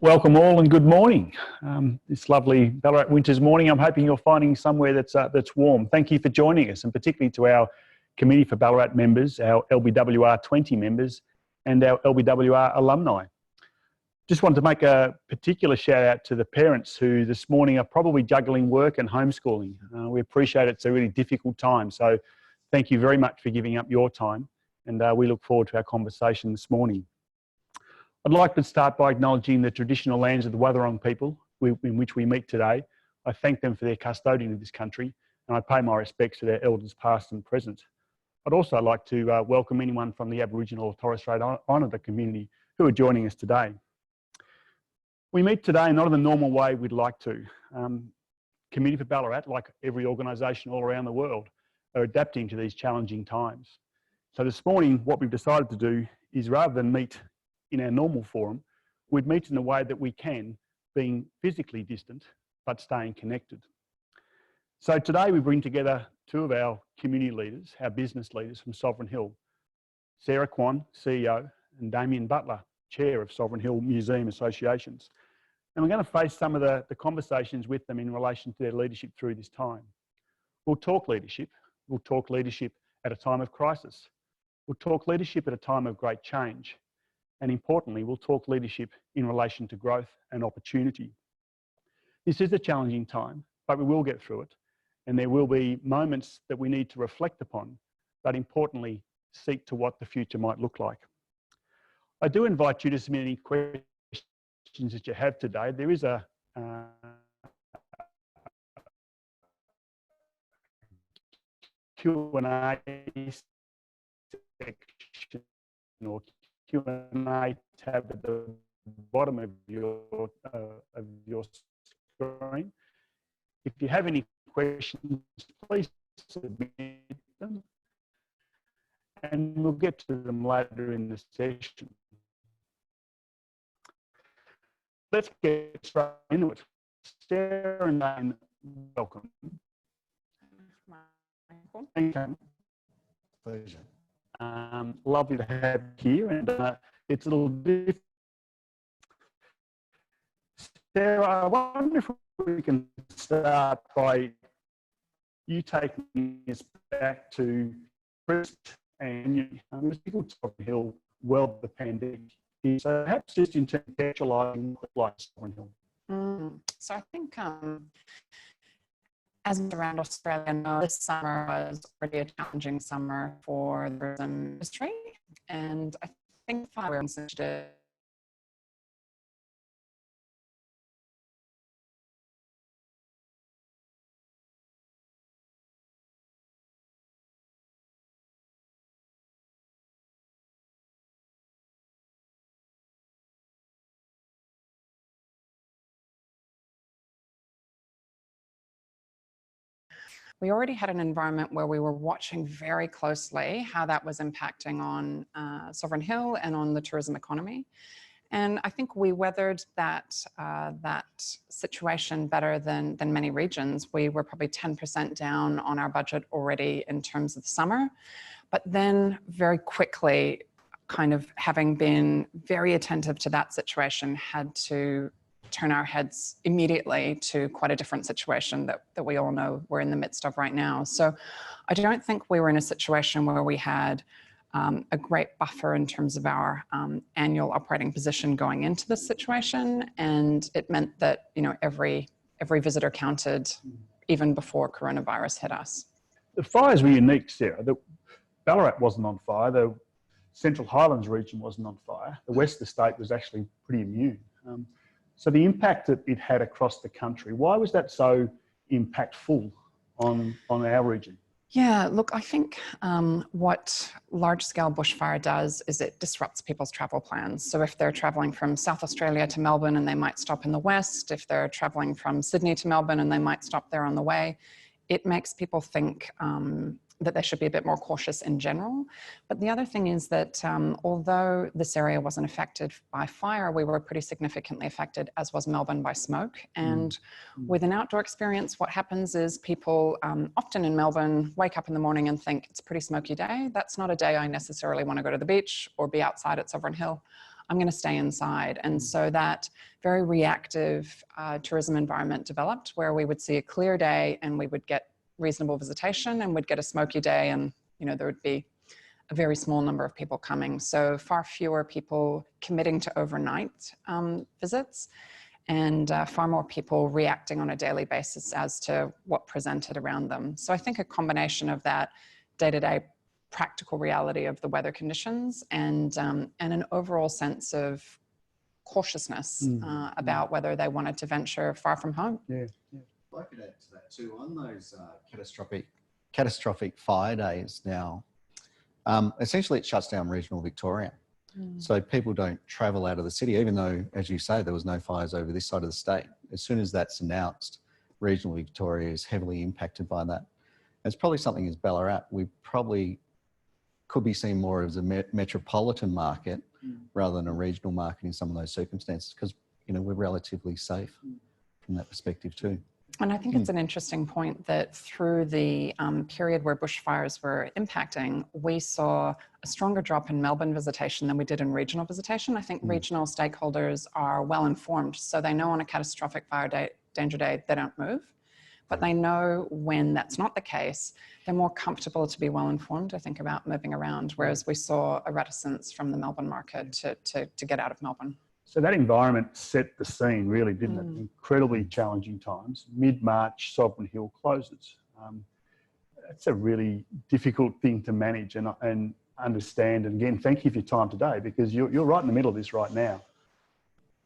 Welcome all and good morning. This lovely Ballarat winter's morning. I'm hoping you're finding somewhere that's warm. Thank you for joining us, and particularly to our Committee for Ballarat members, our LBWR 20 members and our LBWR alumni. Just wanted to make a particular shout out to the parents who this morning are probably juggling work and homeschooling. We appreciate it's a really difficult time, so thank you very much for giving up your time, and we look forward to our conversation this morning. I'd like to start by acknowledging the traditional lands of the Wathaurong people in which we meet today. I thank them for their custodian of this country, and I pay my respects to their elders past and present. I'd also like to welcome anyone from the Aboriginal or Torres Strait Islander community who are joining us today. We meet today not in the normal way we'd like to. Committee for Ballarat, like every organisation all around the world, are adapting to these challenging times. So this morning, what we've decided to do is, rather than meet in our normal forum, we'd meet in a way that we can, being physically distant, but staying connected. So today we bring together two of our community leaders, our business leaders from Sovereign Hill, Sarah Kwan, CEO, and Damien Butler, Chair of Sovereign Hill Museum Associations. And we're going to face some of the conversations with them in relation to their leadership through this time. We'll talk leadership at a time of crisis. We'll talk leadership at a time of great change. And importantly, we'll talk leadership in relation to growth and opportunity. This is a challenging time, but we will get through it. And there will be moments that we need to reflect upon, but importantly, seek to what the future might look like. I do invite you to submit any questions that you have today. There is a Q&A section or Q&A tab at the bottom of your screen. If you have any questions, please submit them, and we'll get to them later in the session. Let's get straight into it. Sarah and Dane, welcome. Thank you. Pleasure. Lovely to have you here, and it's a little bit. Sarah, I wonder if we can start by you taking us back to Chris and people Sovereign Hill well the pandemic. So perhaps just in terms of contextualising like Sovereign Hill. So I think as around Australia know, this summer was already a challenging summer for the tourism industry, and I think we're initiative we already had an environment where we were watching very closely how that was impacting on Sovereign Hill and on the tourism economy. And I think we weathered that situation better than many regions. We were probably 10% down on our budget already in terms of the summer, but then very quickly, kind of having been very attentive to that situation, had to turn our heads immediately to quite a different situation that we all know we're in the midst of right now. So I don't think we were in a situation where we had a great buffer in terms of our annual operating position going into this situation. And it meant that, you know, every visitor counted even before coronavirus hit us. The fires were unique, Sarah. The Ballarat wasn't on fire. The Central Highlands region wasn't on fire. The west of the state was actually pretty immune. So the impact that it had across the country, why was that so impactful on our region? Yeah, look, I think what large-scale bushfire does is it disrupts people's travel plans. So if they're traveling from South Australia to Melbourne and they might stop in the west, if they're traveling from Sydney to Melbourne and they might stop there on the way, it makes people think that they should be a bit more cautious in general. But the other thing is that although this area wasn't affected by fire, we were pretty significantly affected, as was Melbourne, by smoke. And with an outdoor experience, what happens is people often in Melbourne wake up in the morning and think it's a pretty smoky day. That's not a day I necessarily want to go to the beach or be outside at Sovereign Hill. I'm going to stay inside. And so that very reactive tourism environment developed, where we would see a clear day and we would get reasonable visitation, and we'd get a smoky day and, you know, there would be a very small number of people coming. So far fewer people committing to overnight visits, and far more people reacting on a daily basis as to what presented around them. So I think a combination of that day-to-day practical reality of the weather conditions and an overall sense of cautiousness about whether they wanted to venture far from home. Yeah. I could add to that too. On those catastrophic fire days now, essentially it shuts down regional Victoria. So people don't travel out of the city, even though, as you say, there was no fires over this side of the state. As soon as that's announced, regional Victoria is heavily impacted by that. It's probably something as Ballarat, we probably could be seen more as a metropolitan market rather than a regional market in some of those circumstances, because, you know, we're relatively safe from that perspective too. And I think it's an interesting point that through the period where bushfires were impacting, we saw a stronger drop in Melbourne visitation than we did in regional visitation. I think regional stakeholders are well informed, so they know on a catastrophic fire danger day, they don't move. But they know when that's not the case, they're more comfortable to be well informed, I think, about moving around, whereas we saw a reticence from the Melbourne market to get out of Melbourne. So that environment set the scene, really, didn't it? Incredibly challenging times. Mid-March, Sovereign Hill closes. That's a really difficult thing to manage and understand. And again, thank you for your time today, because you're right in the middle of this right now.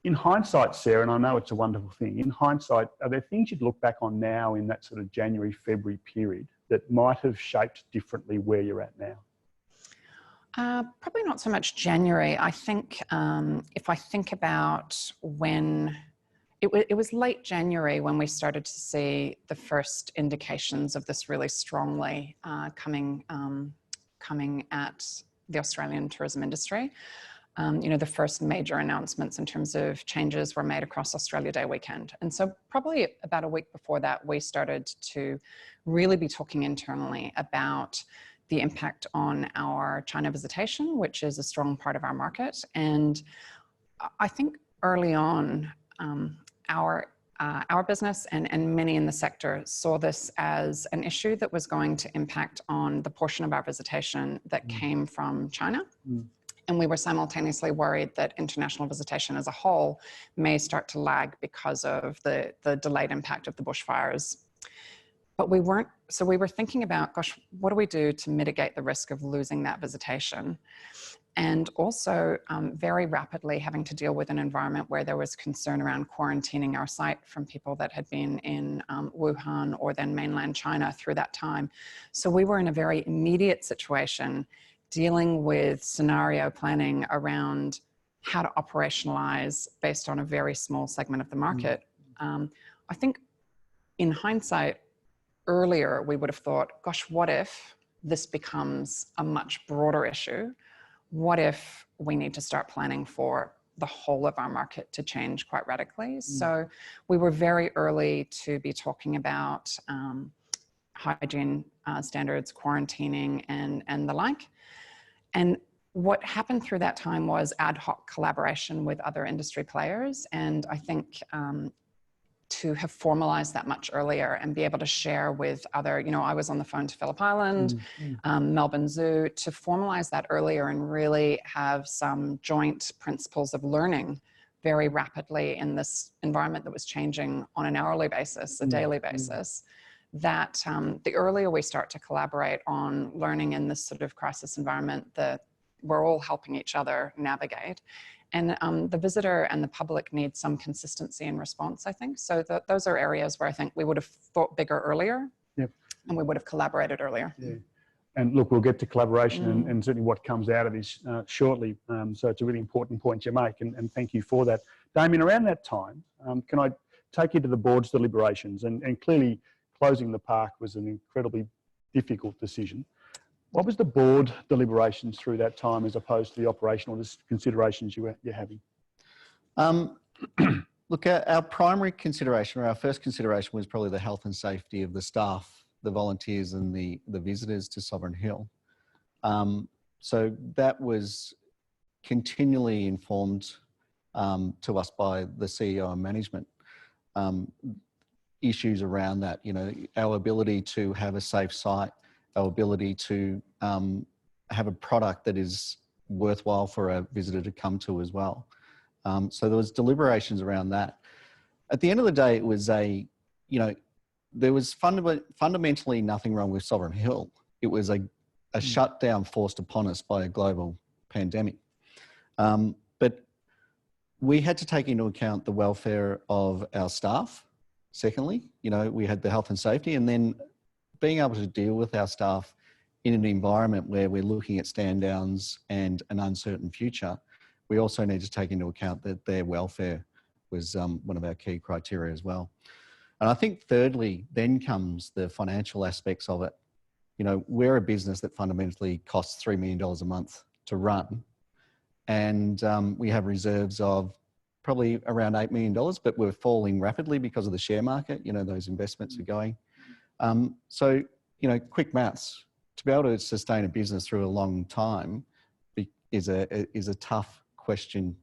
In hindsight, Sarah, and I know it's a wonderful thing, in hindsight, are there things you'd look back on now in that sort of January, February period that might have shaped differently where you're at now? Probably not so much January. I think if I think about when it was late January when we started to see the first indications of this really strongly coming at the Australian tourism industry. You know, the first major announcements in terms of changes were made across Australia Day weekend. And so probably about a week before that, we started to really be talking internally about the impact on our China visitation, which is a strong part of our market. And I think early on, our business and many in the sector saw this as an issue that was going to impact on the portion of our visitation that came from China. And we were simultaneously worried that international visitation as a whole may start to lag because of the delayed impact of the bushfires. But we weren't, so we were thinking about, gosh, what do we do to mitigate the risk of losing that visitation? And also very rapidly having to deal with an environment where there was concern around quarantining our site from people that had been in Wuhan or then mainland China through that time. So we were in a very immediate situation dealing with scenario planning around how to operationalize based on a very small segment of the market. I think in hindsight, earlier we would have thought, gosh, what if this becomes a much broader issue? What if we need to start planning for the whole of our market to change quite radically? So we were very early to be talking about hygiene standards, quarantining, and the like. And what happened through that time was ad hoc collaboration with other industry players. And I think to have formalized that much earlier and be able to share with other, you know, I was on the phone to Phillip Island, Melbourne Zoo, to formalize that earlier and really have some joint principles of learning very rapidly in this environment that was changing on an hourly basis, a daily basis, that the earlier we start to collaborate on learning in this sort of crisis environment, that we're all helping each other navigate. And the visitor and the public need some consistency in response, I think. So those are areas where I think we would have thought bigger earlier, and we would have collaborated earlier. And look, we'll get to collaboration and certainly what comes out of this shortly. So it's a really important point you make, and thank you for that. Damien, around that time, can I take you to the board's deliberations? And clearly closing the park was an incredibly difficult decision. What was the board deliberations through that time as opposed to the operational considerations you're having? Look, our primary consideration, or our first consideration, was probably the health and safety of the staff, the volunteers and the visitors to Sovereign Hill. So that was continually informed to us by the CEO and management. Issues around that, you know, our ability to have a safe site, our ability to have a product that is worthwhile for a visitor to come to as well. So there was deliberations around that. At the end of the day, it was there was fundamentally nothing wrong with Sovereign Hill. It was a shutdown forced upon us by a global pandemic. But we had to take into account the welfare of our staff. Secondly, you know, we had the health and safety, and then being able to deal with our staff in an environment where we're looking at stand downs and an uncertain future. We also need to take into account that their welfare was one of our key criteria as well. And I think thirdly, then comes the financial aspects of it. You know, we're a business that fundamentally costs $3 million a month to run. And we have reserves of probably around $8 million, but we're falling rapidly because of the share market. You know, those investments are going. So, you know, quick maths, to be able to sustain a business through a long time is a tough question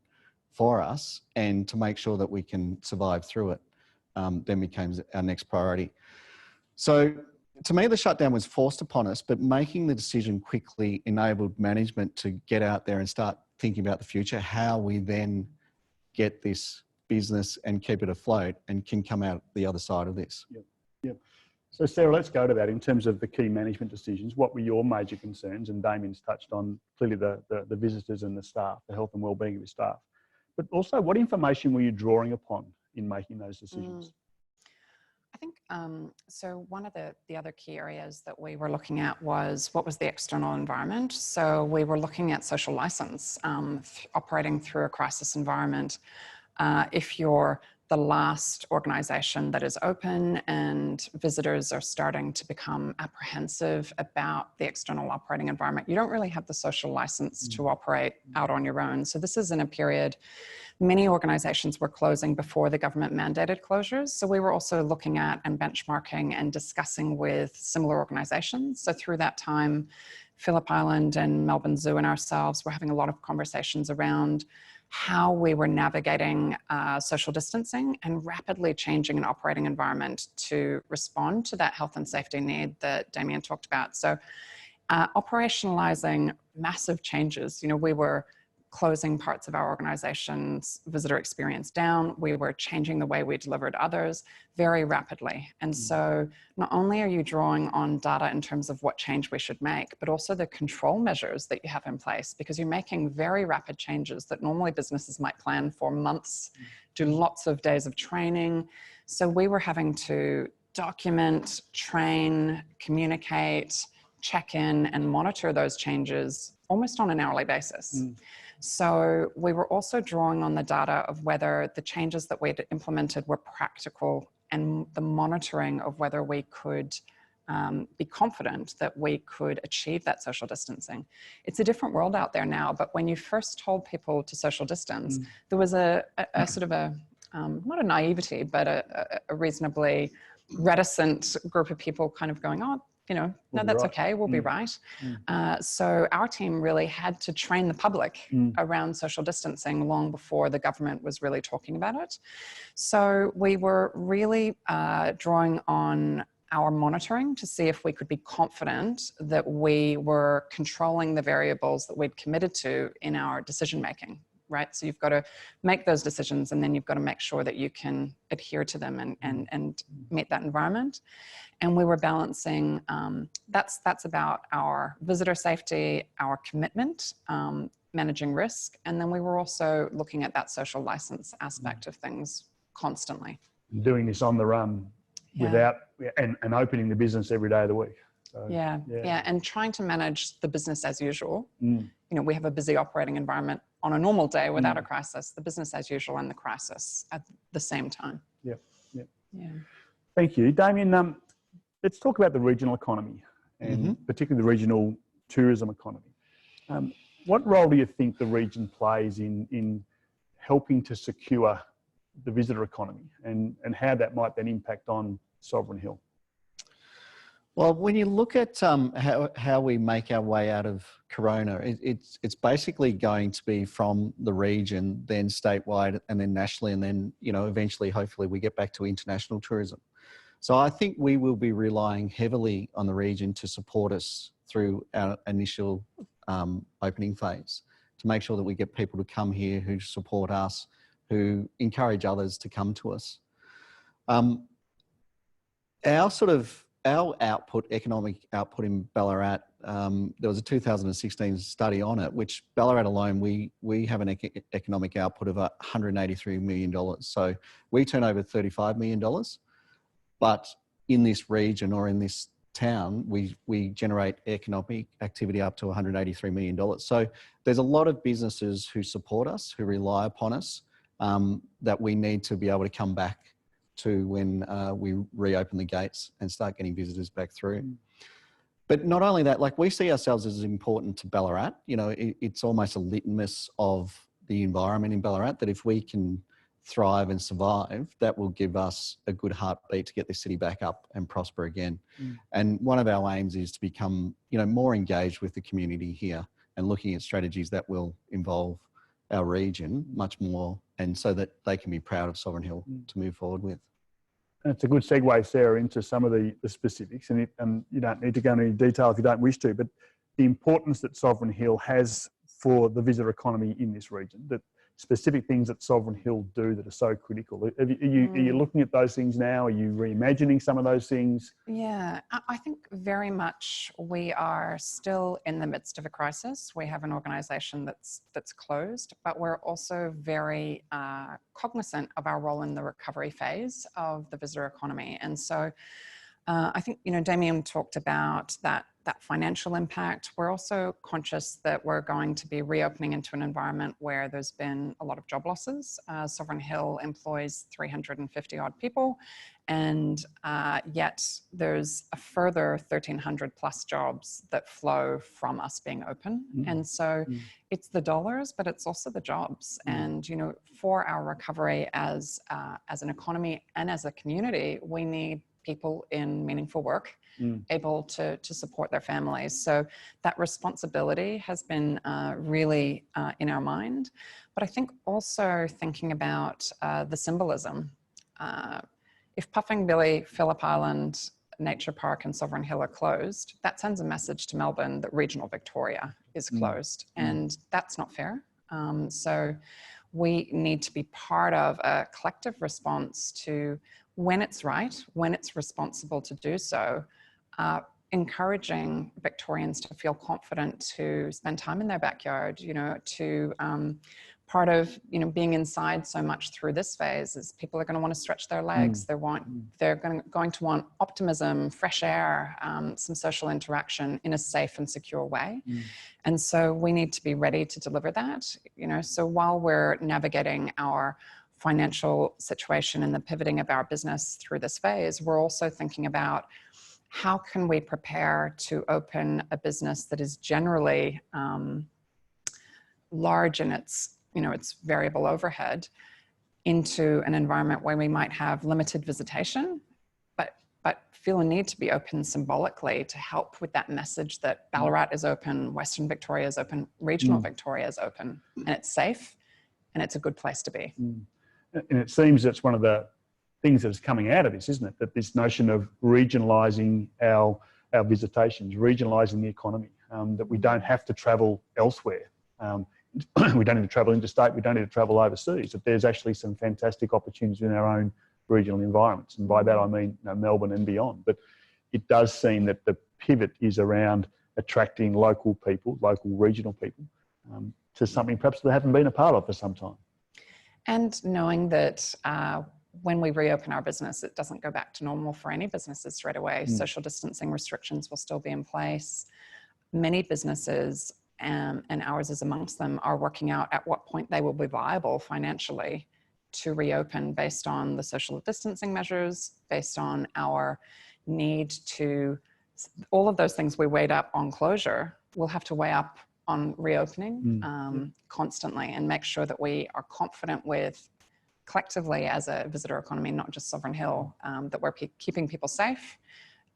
for us, and to make sure that we can survive through it then becomes our next priority. So to me, the shutdown was forced upon us, but making the decision quickly enabled management to get out there and start thinking about the future, how we then get this business and keep it afloat and can come out the other side of this. Yep. So Sarah, let's go to that in terms of the key management decisions. What were your major concerns? And Damien's touched on clearly the visitors and the staff, the health and wellbeing of the staff. But also, what information were you drawing upon in making those decisions? I think, so one of the other key areas that we were looking at was what was the external environment. So we were looking at social license, operating through a crisis environment. If you're the last organisation that is open and visitors are starting to become apprehensive about the external operating environment, you don't really have the social license to operate out on your own. So this is in a period, many organisations were closing before the government mandated closures. So we were also looking at and benchmarking and discussing with similar organisations. So through that time, Phillip Island and Melbourne Zoo and ourselves were having a lot of conversations around how we were navigating social distancing and rapidly changing an operating environment to respond to that health and safety need that Damien talked about. So operationalizing massive changes, you know, we were closing parts of our organization's visitor experience down. We were changing the way we delivered others very rapidly. And so not only are you drawing on data in terms of what change we should make, but also the control measures that you have in place, because you're making very rapid changes that normally businesses might plan for months, do lots of days of training. So we were having to document, train, communicate, check in, and monitor those changes almost on an hourly basis. So we were also drawing on the data of whether the changes that we'd implemented were practical, and the monitoring of whether we could be confident that we could achieve that social distancing. It's a different world out there now, but when you first told people to social distance, there was a sort of a, not a naivety, but a reasonably reticent group of people kind of going, oh, you know, no, that's okay, we'll be right. So our team really had to train the public around social distancing long before the government was really talking about it. So we were really drawing on our monitoring to see if we could be confident that we were controlling the variables that we'd committed to in our decision making. Right? So you've got to make those decisions, and then you've got to make sure that you can adhere to them and meet that environment. And we were balancing, that's about our visitor safety, our commitment, managing risk. And then we were also looking at that social license aspect of things constantly. Doing this on the run without, and opening the business every day of the week. So, yeah. And trying to manage the business as usual. You know, we have a busy operating environment on a normal day without a crisis, the business as usual and the crisis at the same time. Yeah. Thank you. Damien, let's talk about the regional economy and particularly the regional tourism economy. What role do you think the region plays in helping to secure the visitor economy, and how that might then impact on Sovereign Hill? Well, when you look at how we make our way out of Corona, it's basically going to be from the region, then statewide, and then nationally, and then eventually, hopefully, we get back to international tourism. So I think we will be relying heavily on the region to support us through our initial opening phase, to make sure that we get people to come here who support us, who encourage others to come to us. Our output, economic output in Ballarat, there was a 2016 study on it, which Ballarat alone, we have an economic output of $183 million. So we turn over $35 million, but in this region or in this town, we generate economic activity up to $183 million. So there's a lot of businesses who support us, who rely upon us, that we need to be able to come back to when we reopen the gates and start getting visitors back through. But not only that, like, we see ourselves as important to Ballarat. It's almost a litmus of the environment in Ballarat, that if we can thrive and survive, that will give us a good heartbeat to get this city back up and prosper again. And one of our aims is to become, more engaged with the community here and looking at strategies that will involve our region much more, and so that they can be proud of Sovereign Hill to move forward with. It's a good segue, Sarah, into some of the specifics, and you don't need to go into any detail if you don't wish to, but the importance that Sovereign Hill has for the visitor economy in this region, that specific things that Sovereign Hill do that are so critical. Are you looking at those things now? Are you reimagining some of those things? Yeah, I think very much we are still in the midst of a crisis. We have an organisation that's closed, but we're also very cognizant of our role in the recovery phase of the visitor economy. And so I think, Damien talked about that financial impact. We're also conscious that we're going to be reopening into an environment where there's been a lot of job losses. Sovereign Hill employs 350 odd people, and yet there's a further 1,300 plus jobs that flow from us being open. And so it's the dollars, but it's also the jobs. And, for our recovery as an economy and as a community, we need people in meaningful work, able to support their families. So that responsibility has been really in our mind. But I think also thinking about the symbolism. If Puffing Billy, Phillip Island Nature Park and Sovereign Hill are closed, that sends a message to Melbourne that regional Victoria is closed. And that's not fair. So we need to be part of a collective response to, when it's right, when it's responsible to do so, encouraging Victorians to feel confident to spend time in their backyard, to part of, being inside so much through this phase is people are going to want to stretch their legs. They're going to want optimism, fresh air, some social interaction in a safe and secure way. And so we need to be ready to deliver that, so while we're navigating our financial situation and the pivoting of our business through this phase, we're also thinking about how can we prepare to open a business that is generally large in its, its variable overhead, into an environment where we might have limited visitation, but feel a need to be open symbolically to help with that message that Ballarat is open, Western Victoria is open, regional Victoria is open, and it's safe, and it's a good place to be. And it seems that's one of the things that is coming out of this, isn't it? That this notion of regionalising our visitations, regionalising the economy, that we don't have to travel elsewhere. We don't need to travel interstate, we don't need to travel overseas, that there's actually some fantastic opportunities in our own regional environments. And by that I mean Melbourne and beyond. But it does seem that the pivot is around attracting local people, local regional people, to something perhaps they haven't been a part of for some time. And knowing that when we reopen our business, it doesn't go back to normal for any businesses straight away. Social distancing restrictions will still be in place. Many businesses, and ours is amongst them, are working out at what point they will be viable financially to reopen based on the social distancing measures, based on our need to, all of those things we weighed up on closure, we'll have to weigh up on reopening constantly, and make sure that we are confident with, collectively as a visitor economy, not just Sovereign Hill, that we're keeping people safe,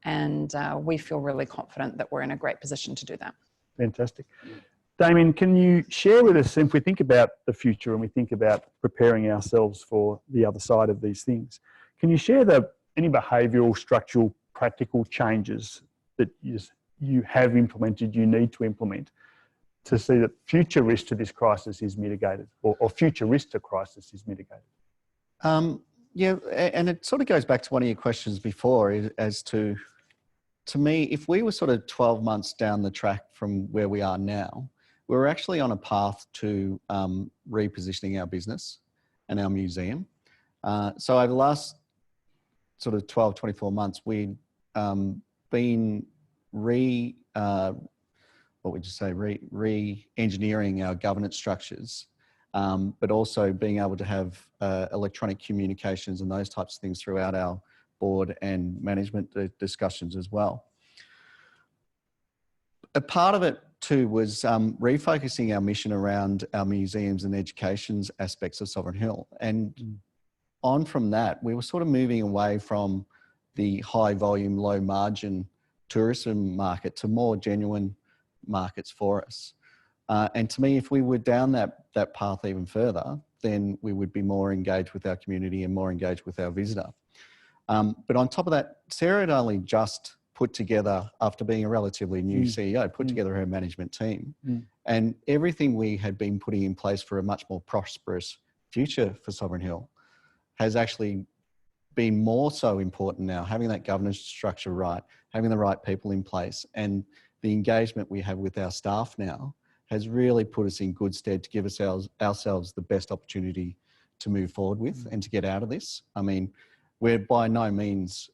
And we feel really confident that we're in a great position to do that. Fantastic. Damien, can you share with us, if we think about the future and we think about preparing ourselves for the other side of these things, can you share any behavioural, structural, practical changes that you have implemented, you need to implement to see that future risk to this crisis is mitigated, or future risk to crisis is mitigated? Yeah, and it sort of goes back to one of your questions before as to me, if we were sort of 12 months down the track from where we are now, we're actually on a path to repositioning our business and our museum. So over the last sort of 12, 24 months, we'd been re-engineering our governance structures, but also being able to have electronic communications and those types of things throughout our board and management discussions as well. A part of it too was refocusing our mission around our museums and education's aspects of Sovereign Hill. And on from that, we were sort of moving away from the high volume, low margin tourism market to more genuine markets for us. And to me, if we were down that path even further, then we would be more engaged with our community and more engaged with our visitor. But on top of that, Sarah had only just put together, after being a relatively new CEO, put together her management team. And everything we had been putting in place for a much more prosperous future for Sovereign Hill has actually been more so important now, having that governance structure right, having the right people in place, and the engagement we have with our staff now has really put us in good stead to give ourselves the best opportunity to move forward with and to get out of this. I mean, we're by no means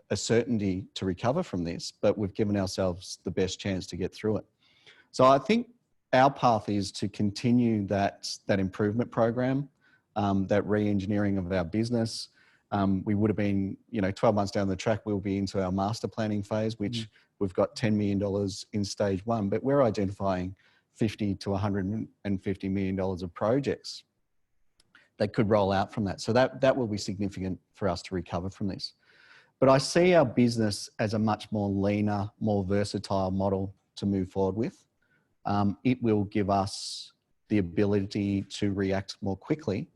a certainty to recover from this, but we've given ourselves the best chance to get through it. So I think our path is to continue that improvement program, that re-engineering of our business. We would have been, 12 months down the track, we'll be into our master planning phase, which we've got $10 million in stage one, but we're identifying $50 to $150 million of projects that could roll out from that. So that will be significant for us to recover from this. But I see our business as a much more leaner, more versatile model to move forward with. It will give us the ability to react more quickly.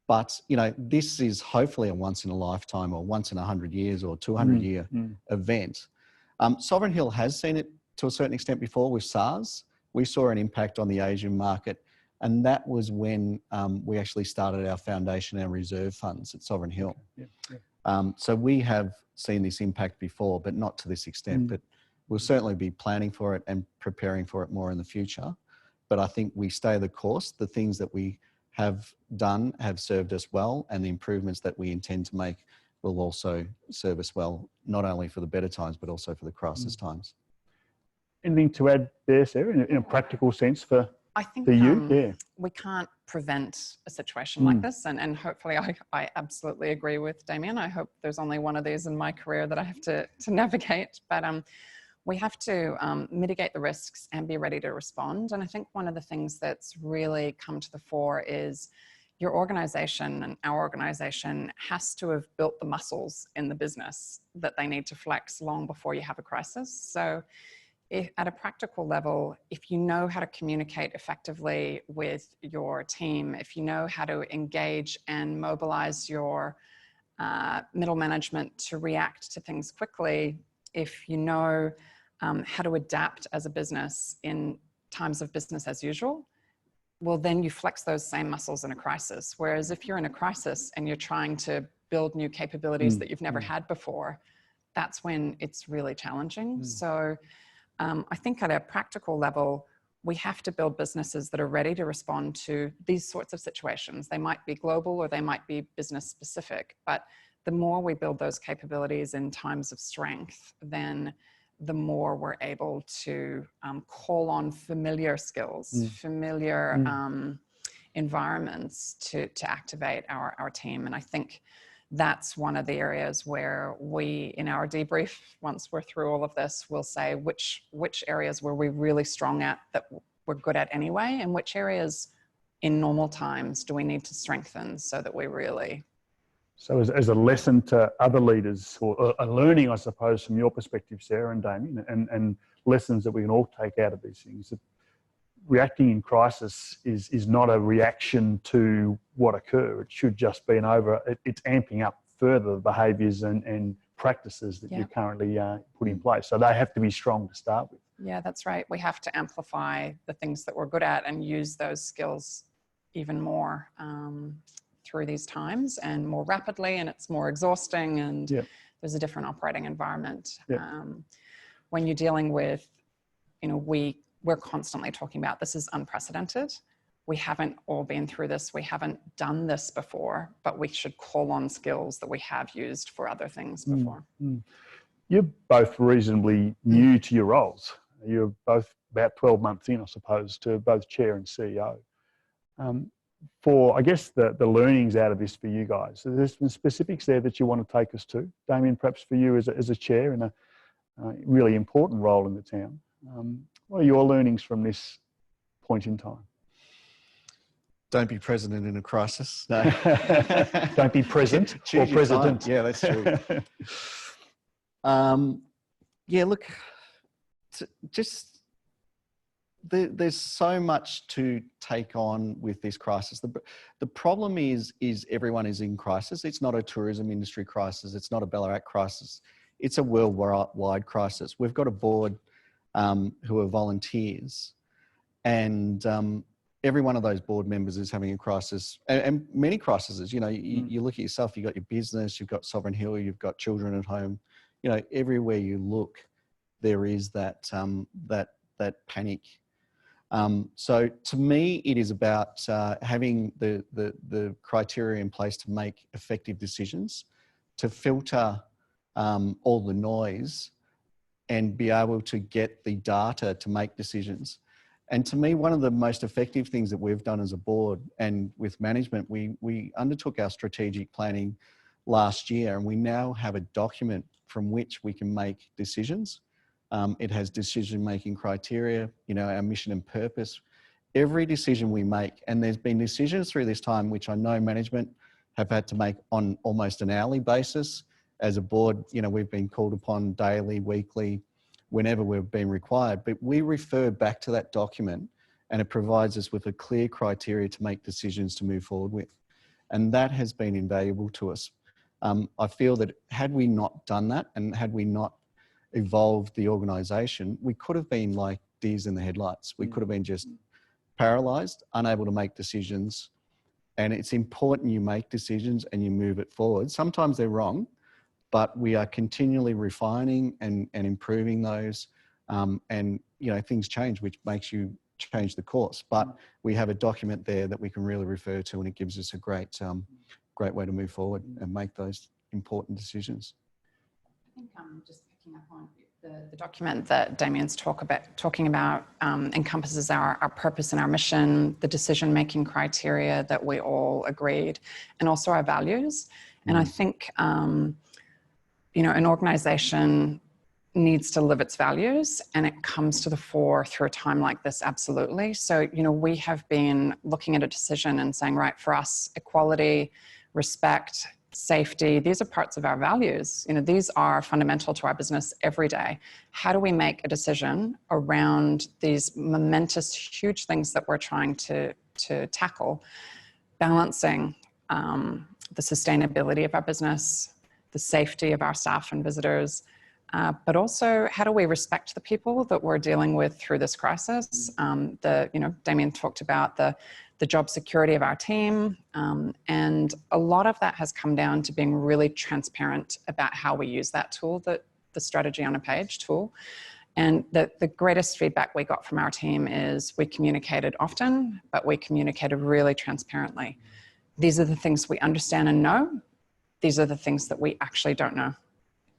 But, this is hopefully a once in a lifetime or once in 100 years or 200 year event. Sovereign Hill has seen it to a certain extent before with SARS. We saw an impact on the Asian market. And that was when we actually started our foundation and reserve funds at Sovereign Hill. So we have seen this impact before, but not to this extent. But we'll certainly be planning for it and preparing for it more in the future. But I think we stay the course. The things that we have done have served us well, and the improvements that we intend to make will also serve us well, not only for the better times, but also for the crisis times. Anything to add there, Sarah, in a practical sense for you? We can't prevent a situation like this. And hopefully I absolutely agree with Damien. I hope there's only one of these in my career that I have to navigate. But we have to mitigate the risks and be ready to respond. And I think one of the things that's really come to the fore is your organization and our organization has to have built the muscles in the business that they need to flex long before you have a crisis. So at a practical level, if you know how to communicate effectively with your team, if you know how to engage and mobilize your middle management to react to things quickly, if you know how to adapt as a business in times of business as usual, well, then you flex those same muscles in a crisis. Whereas if you're in a crisis and you're trying to build new capabilities that you've never had before, that's when it's really challenging. So I think at a practical level, we have to build businesses that are ready to respond to these sorts of situations. They might be global or they might be business specific, but the more we build those capabilities in times of strength, then the more we're able to call on familiar skills, familiar environments to activate our team. And I think that's one of the areas where we, in our debrief, once we're through all of this, we'll say which areas were we really strong at that we're good at anyway, and which areas in normal times do we need to strengthen so that we really So as a lesson to other leaders, or a learning, I suppose, from your perspective, Sarah and Damien, and lessons that we can all take out of these things, that reacting in crisis is not a reaction to what occurred. It should just be it's amping up further the behaviours and practices that you currently put in place. So they have to be strong to start with. Yeah, that's right. We have to amplify the things that we're good at and use those skills even more through these times and more rapidly, and it's more exhausting, and there's a different operating environment. When you're dealing with, we're constantly talking about this is unprecedented. We haven't all been through this. We haven't done this before, but we should call on skills that we have used for other things before. You're both reasonably new to your roles. You're both about 12 months in, I suppose, to both chair and CEO. For, I guess, the learnings out of this for you guys, so there's some specifics there that you want to take us to. Damien, perhaps for you as a chair in a really important role in the town. What are your learnings from this point in time? Don't be president in a crisis. No. Don't be present or president. Time. Yeah, that's true. Look, there's so much to take on with this crisis. The problem is everyone is in crisis. It's not a tourism industry crisis. It's not a Ballarat crisis. It's a worldwide crisis. We've got a board who are volunteers, and every one of those board members is having a crisis, and many crises. You look at yourself, you've got your business, you've got Sovereign Hill, you've got children at home. Everywhere you look, there is that panic. So to me, it is about having the criteria in place to make effective decisions, to filter all the noise, and be able to get the data to make decisions. And to me, one of the most effective things that we've done as a board and with management, we undertook our strategic planning last year, and we now have a document from which we can make decisions. It has decision-making criteria, our mission and purpose. Every decision we make, and there's been decisions through this time which I know management have had to make on almost an hourly basis. As a board, we've been called upon daily, weekly, whenever we've been required, but we refer back to that document, and it provides us with a clear criteria to make decisions to move forward with. And that has been invaluable to us. I feel that had we not done that, and had we not evolved the organisation, we could have been like deers in the headlights. We could have been just paralysed, unable to make decisions. And it's important you make decisions and you move it forward. Sometimes they're wrong, but we are continually refining and improving those. And things change, which makes you change the course. But we have a document there that we can really refer to, and it gives us a great way to move forward and make those important decisions. I think just picking up on the document that Damien's talking about encompasses our purpose and our mission, the decision-making criteria that we all agreed, and also our values. And I think, an organisation needs to live its values, and it comes to the fore through a time like this, absolutely. So, we have been looking at a decision and saying, right, for us, equality, respect, safety, these are parts of our values. These are fundamental to our business every day. How do we make a decision around these momentous, huge things that we're trying to tackle, balancing the sustainability of our business, the safety of our staff and visitors, but also how do we respect the people that we're dealing with through this crisis? Damien talked about the job security of our team, and a lot of that has come down to being really transparent about how we use that tool, the strategy on a page tool. And the greatest feedback we got from our team is we communicated often, but we communicated really transparently. These are the things we understand and know. These are the things that we actually don't know.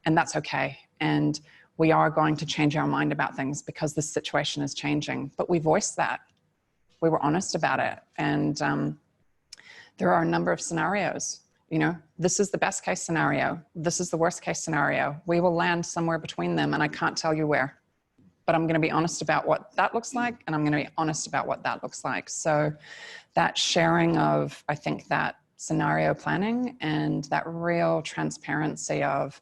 And that's okay. And we are going to change our mind about things because the situation is changing. But we voiced that. We were honest about it. And there are a number of scenarios. This is the best case scenario. This is the worst case scenario. We will land somewhere between them, and I can't tell you where. But I'm going to be honest about what that looks like, and I'm going to be honest about what that looks like. So that sharing of, I think, that scenario planning and that real transparency of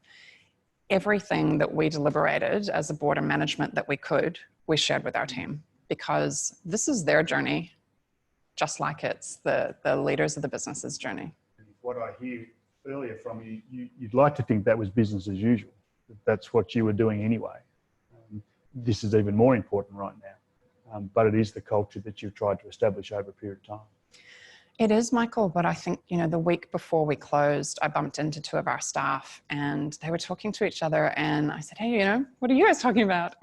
everything that we deliberated as a board and management that we shared with our team, because this is their journey, just like it's the leaders of the business's journey. What I hear earlier from you, you'd like to think that was business as usual. That's what you were doing anyway. This is even more important right now, but it is the culture that you've tried to establish over a period of time. It is, Michael, but I think, the week before we closed, I bumped into two of our staff and they were talking to each other and I said, hey, what are you guys talking about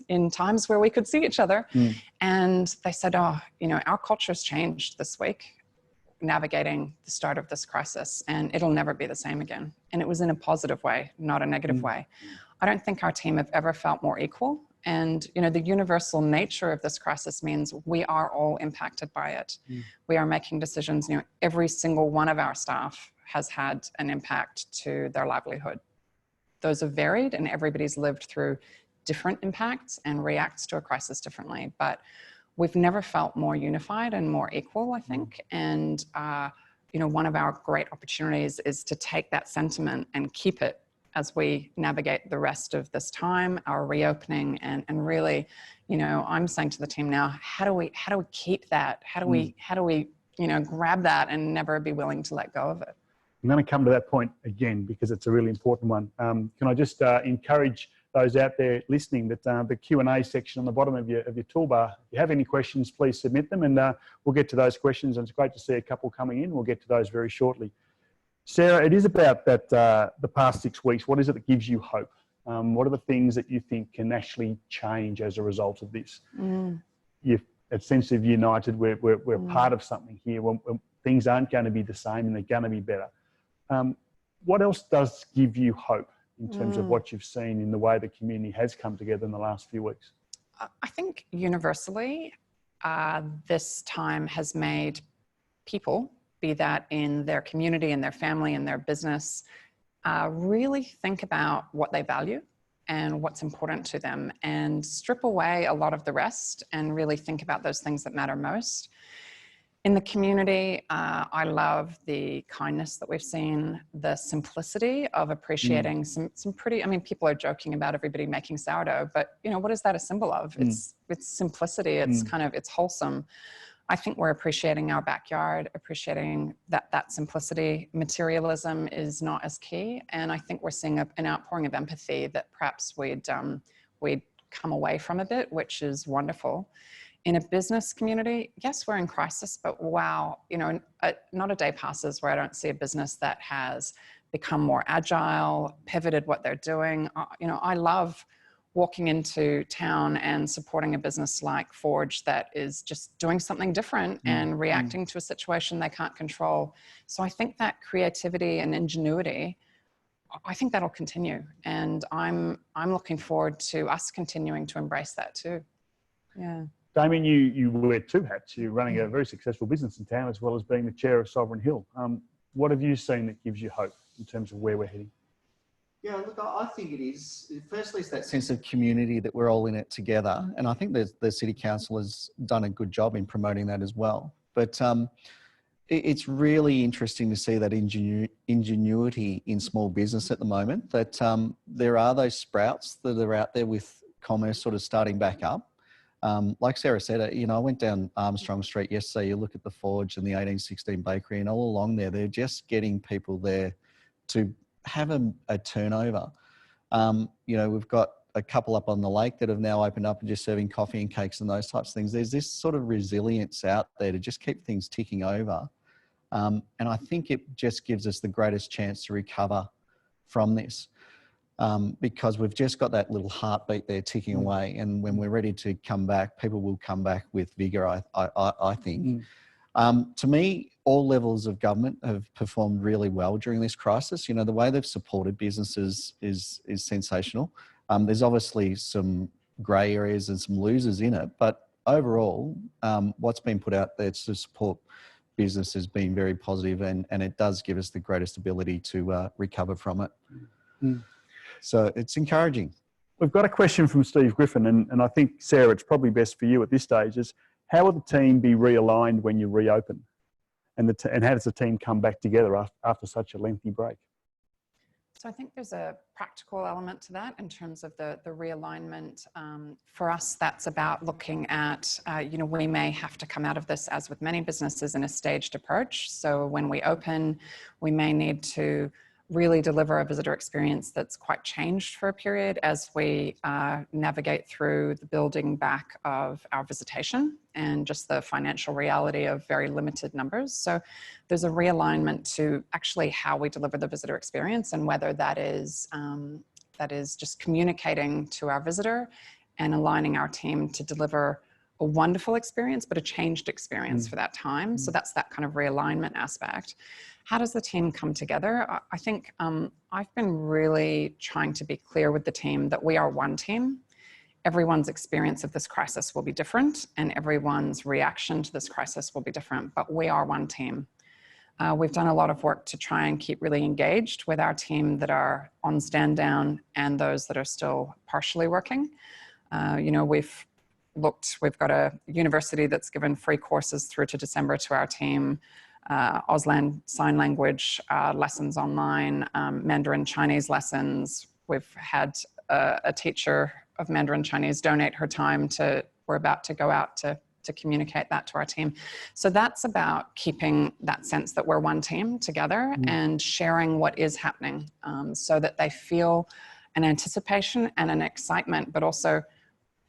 in times where we could see each other? And they said, our culture has changed this week, navigating the start of this crisis, and it'll never be the same again. And it was in a positive way, not a negative way. I don't think our team have ever felt more equal. And, the universal nature of this crisis means we are all impacted by it. We are making decisions. Every single one of our staff has had an impact to their livelihood. Those are varied and everybody's lived through different impacts and reacts to a crisis differently. But we've never felt more unified and more equal, I think. And, one of our great opportunities is to take that sentiment and keep it as we navigate the rest of this time, our reopening, and really, I'm saying to the team now, how do we keep that? How do we grab that and never be willing to let go of it? I'm going to come to that point again because it's a really important one. Can I just encourage those out there listening that the Q&A section on the bottom of your toolbar, if you have any questions, please submit them, and we'll get to those questions. And it's great to see a couple coming in. We'll get to those very shortly. Sarah, it is about that the past 6 weeks. What is it that gives you hope? What are the things that you think can actually change as a result of this? You've a sense of united. We're part of something here. When things aren't going to be the same and they're going to be better. What else does give you hope in terms of what you've seen in the way the community has come together in the last few weeks? I think universally, this time has made people, be that in their community, in their family, in their business, really think about what they value and what's important to them and strip away a lot of the rest and really think about those things that matter most. In the community, I love the kindness that we've seen, the simplicity of appreciating some pretty, people are joking about everybody making sourdough, but what is that a symbol of? It's simplicity, it's it's wholesome. I think we're appreciating our backyard, appreciating that simplicity. Materialism is not as key. And I think we're seeing an outpouring of empathy that perhaps we'd come away from a bit, which is wonderful. In a business community, yes, we're in crisis, but wow, not a day passes where I don't see a business that has become more agile, pivoted what they're doing. I love walking into town and supporting a business like Forge that is just doing something different and reacting to a situation they can't control. So I think that creativity and ingenuity, I think that'll continue. And I'm looking forward to us continuing to embrace that too. Yeah. Damien, you wear two hats. You're running a very successful business in town as well as being the chair of Sovereign Hill. What have you seen that gives you hope in terms of where we're heading? Yeah, look, I think it is. Firstly, it's that sense of community that we're all in it together. And I think the City Council has done a good job in promoting that as well. But it's really interesting to see that ingenuity in small business at the moment, that there are those sprouts that are out there with commerce sort of starting back up. Like Sarah said, I went down Armstrong Street yesterday. You look at the Forge and the 1816 Bakery, and all along there, they're just getting people there to have a turnover. We've got a couple up on the lake that have now opened up and just serving coffee and cakes and those types of things. There's this sort of resilience out there to just keep things ticking over. And I think it just gives us the greatest chance to recover from this. Because we've just got that little heartbeat there ticking away. And when we're ready to come back, people will come back with vigor, I think. To me, all levels of government have performed really well during this crisis. The way they've supported businesses is sensational. There's obviously some grey areas and some losers in it, but overall, what's been put out there to support business has been very positive, and it does give us the greatest ability to recover from it. So it's encouraging. We've got a question from Steve Griffin, and I think, Sarah, it's probably best for you at this stage, is how will the team be realigned when you reopen? and how does the team come back together after such a lengthy break? So I think there's a practical element to that in terms of the realignment. For us, that's about looking at, we may have to come out of this, as with many businesses, in a staged approach. So when we open, we may need to really deliver a visitor experience that's quite changed for a period as we navigate through the building back of our visitation and just the financial reality of very limited numbers. So there's a realignment to actually how we deliver the visitor experience, and whether that is just communicating to our visitor and aligning our team to deliver a wonderful experience, but a changed experience for that time. So that's that kind of realignment aspect. How does the team come together? I think I've been really trying to be clear with the team that we are one team. Everyone's experience of this crisis will be different, and everyone's reaction to this crisis will be different, but we are one team. We've done a lot of work to try and keep really engaged with our team that are on stand down and those that are still partially working. We've got a university that's given free courses through to December to our team, Auslan Sign Language lessons online, Mandarin Chinese lessons. We've had a teacher of Mandarin Chinese donate her time we're about to go out to communicate that to our team. So that's about keeping that sense that we're one team together and sharing what is happening, so that they feel an anticipation and an excitement, but also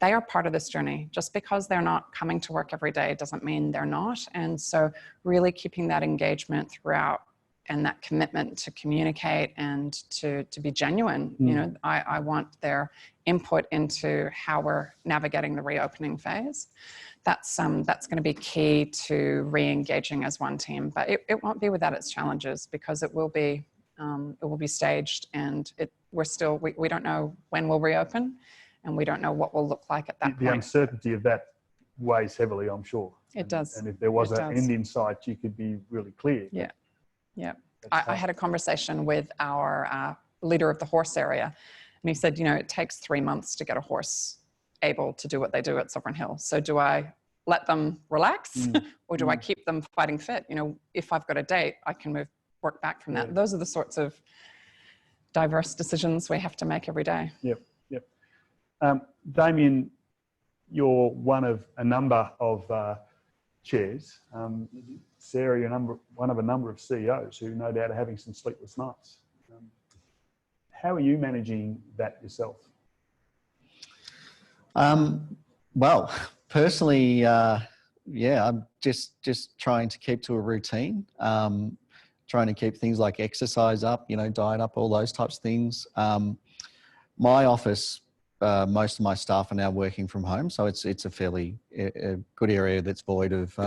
they are part of this journey. Just because they're not coming to work every day doesn't mean they're not. And so really keeping that engagement throughout and that commitment to communicate and to be genuine. I want their input into how we're navigating the reopening phase. That's going to be key to re-engaging as one team, but it won't be without its challenges, because it will be staged, and we don't know when we'll reopen, and we don't know what will look like at that point. The uncertainty of that weighs heavily, I'm sure. It does. And if there was an end in sight, you could be really clear. Yeah. I had a conversation with our leader of the horse area, and he said, it takes 3 months to get a horse able to do what they do at Sovereign Hill. So do I let them relax or do I keep them fighting fit? If I've got a date, I can work back from that. Those are the sorts of diverse decisions we have to make every day. Yep. Damien, you're one of a number of chairs. Sarah, you're one of a number of CEOs who no doubt are having some sleepless nights. How are you managing that yourself? Well, personally, I'm just trying to keep to a routine, trying to keep things like exercise up, diet up, all those types of things. My office, most of my staff are now working from home, so it's a fairly good area that's void of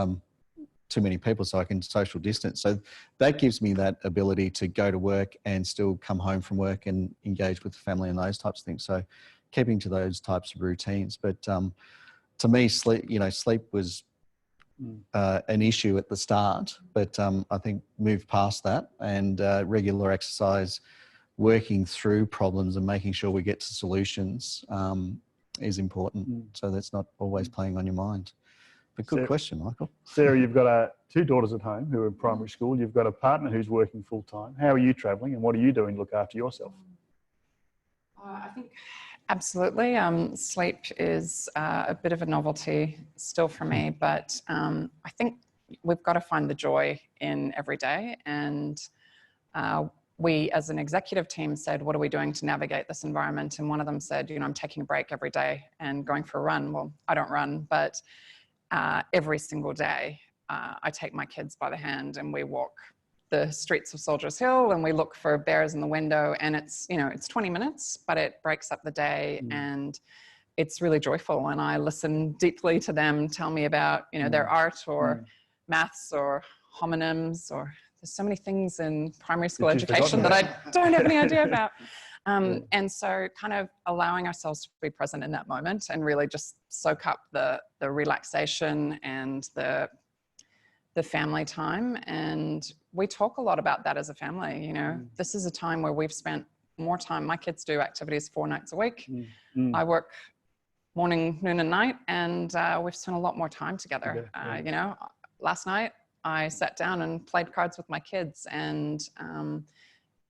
too many people, so I can social distance. So that gives me that ability to go to work and still come home from work and engage with the family and those types of things. So keeping to those types of routines. But to me, sleep was an issue at the start, but I think moved past that, and regular exercise, working through problems and making sure we get to solutions is important. So that's not always playing on your mind. But good question, Michael. Sarah, you've got 2 daughters at home who are in primary school. You've got a partner who's working full time. How are you travelling, and what are you doing to look after yourself? I think absolutely. Sleep is a bit of a novelty still for me, but I think we've got to find the joy in every day. And we, as an executive team, said, what are we doing to navigate this environment? And one of them said, I'm taking a break every day and going for a run. Well, I don't run, but every single day I take my kids by the hand and we walk the streets of Soldiers Hill and we look for bears in the window, and it's 20 minutes, but it breaks up the day and it's really joyful. And I listen deeply to them tell me about, their art or maths or homonyms, or there's so many things in primary school education that I don't have any idea about. And so kind of allowing ourselves to be present in that moment and really just soak up the relaxation and the family time. And we talk a lot about that as a family. This is a time where we've spent more time. My kids do activities 4 nights a week. I work morning, noon and night, and we've spent a lot more time together. Last night I sat down and played cards with my kids and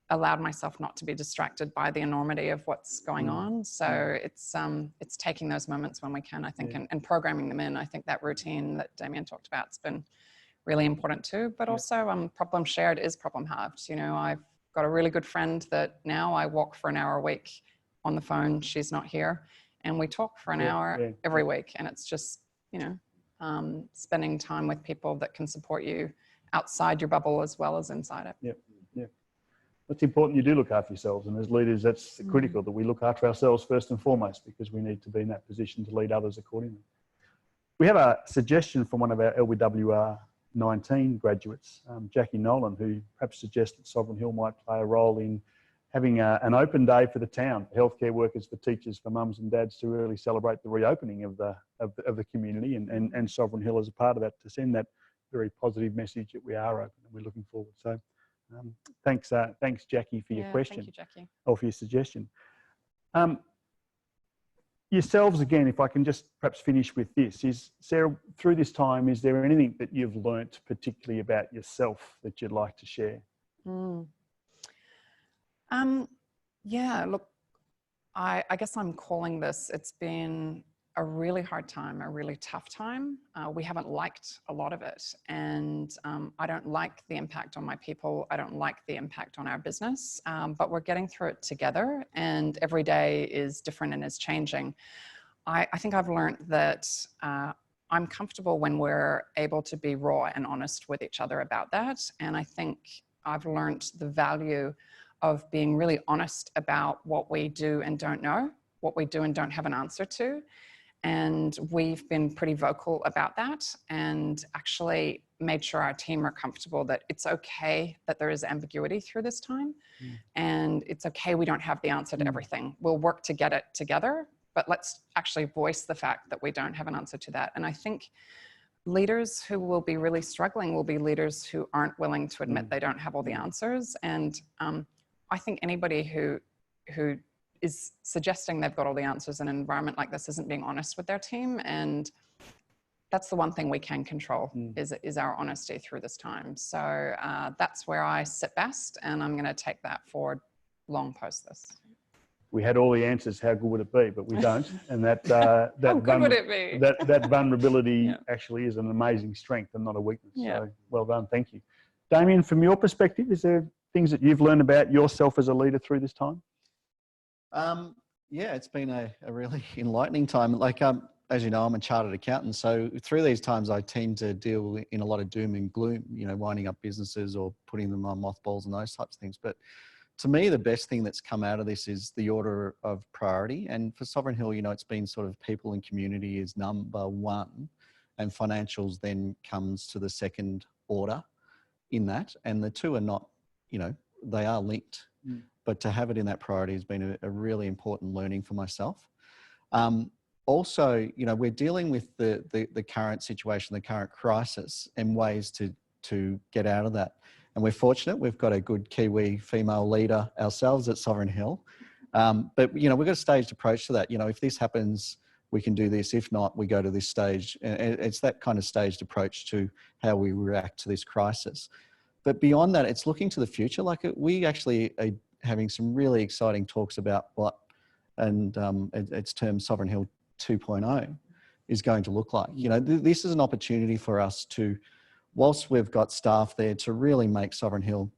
allowed myself not to be distracted by the enormity of what's going on. So it's taking those moments when we can, I think, and programming them in. I think that routine that Damien talked about has been really important too. But also problem shared is problem halved. You know, I've got a really good friend that now I walk for an hour a week on the phone. She's not here. And we talk for an hour every week. And it's just, you know, spending time with people that can support you outside your bubble as well as inside it. Yep. It's important you do look after yourselves, and as leaders that's critical that we look after ourselves first and foremost, because we need to be in that position to lead others accordingly. We have a suggestion from one of our LBWR 19 graduates, Jackie Nolan, who perhaps suggests that Sovereign Hill might play a role in having an open day for the town, for healthcare workers, for teachers, for mums and dads, to really celebrate the reopening of the community, and Sovereign Hill as a part of that, to send that very positive message that we are open and we're looking forward. So thanks Jackie for your question. Thank you, Jackie. Or for your suggestion. Yourselves again, if I can just perhaps finish with this, is Sarah, through this time, is there anything that you've learnt particularly about yourself that you'd like to share? Yeah, look, I guess I'm calling this, it's been a really hard time, a really tough time. We haven't liked a lot of it, and I don't like the impact on my people. I don't like the impact on our business, but we're getting through it together, and every day is different and is changing. I think I've learned that I'm comfortable when we're able to be raw and honest with each other about that, and I think I've learned the value of being really honest about what we do and don't know, what we do and don't have an answer to. And we've been pretty vocal about that, and actually made sure our team are comfortable that it's okay that there is ambiguity through this time. And it's okay we don't have the answer to everything. We'll work to get it together, but let's actually voice the fact that we don't have an answer to that. And I think leaders who will be really struggling will be leaders who aren't willing to admit they don't have all the answers. And I think anybody who is suggesting they've got all the answers in an environment like this isn't being honest with their team. And that's the one thing we can control is our honesty through this time. So that's where I sit best, and I'm going to take that forward long post this. We had all the answers, how good would it be? But we don't. And that how good would it be? that vulnerability actually is an amazing strength and not a weakness. So well done. Thank you. Damien, from your perspective, is there things that you've learned about yourself as a leader through this time? Yeah, it's been a really enlightening time. Like, as you know, I'm a chartered accountant. So through these times, I tend to deal in a lot of doom and gloom, you know, winding up businesses or putting them on mothballs and those types of things. But to me, the best thing that's come out of this is the order of priority. And for Sovereign Hill, you know, it's been sort of people and community is number one, and financials then comes to the second order in that. And the two are not, you know, they are linked. But to have it in that priority has been a really important learning for myself. Also, you know, we're dealing with the current situation, the current crisis, and ways to get out of that. And we're fortunate, we've got a good Kiwi female leader ourselves at Sovereign Hill. But, you know, we've got a staged approach to that. You know, if this happens, we can do this. If not, we go to this stage. And it's that kind of staged approach to how we react to this crisis. But beyond that, it's looking to the future. Like, we actually are having some really exciting talks about what, and it's termed Sovereign Hill 2.0 is going to look like. You know, this is an opportunity for us to, whilst we've got staff there, to really make Sovereign Hill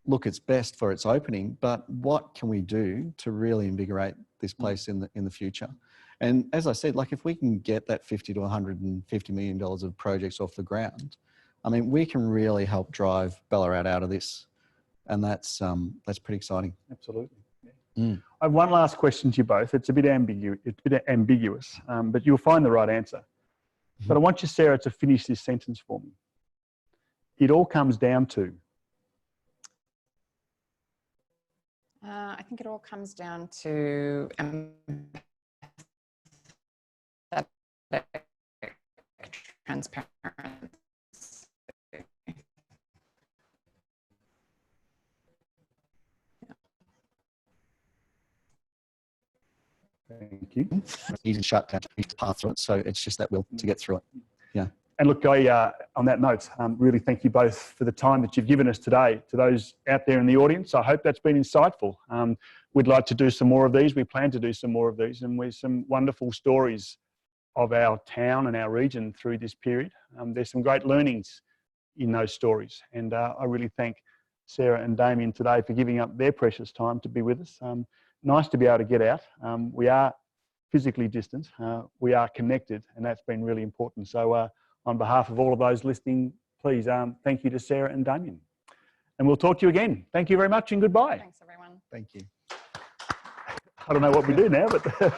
look its best for its opening, but what can we do to really invigorate this place in the future? And as I said, like, if we can get that $50 to $150 million of projects off the ground, I mean, we can really help drive Ballarat out of this. And that's pretty exciting. Absolutely. I have one last question to you both. It's a bit ambiguous, but you'll find the right answer. But I want you, Sarah, to finish this sentence for me. It all comes down to. I think it all comes down to transparency. Thank you. Easy shutdown, to pass through it. So it's just that will to get through it. Yeah. And look, on that note, really thank you both for the time that you've given us today. To those out there in the audience, I hope that's been insightful. We'd like to do some more of these. We plan to do some more of these, and with some wonderful stories of our town and our region through this period. There's some great learnings in those stories. And I really thank Sarah and Damien today for giving up their precious time to be with us. Nice to be able to get out. We are physically distant. We are connected, and that's been really important. So on behalf of all of those listening, please thank you to Sarah and Damien. And we'll talk to you again. Thank you very much and goodbye. Thanks, everyone. Thank you. I don't know what we do now, but...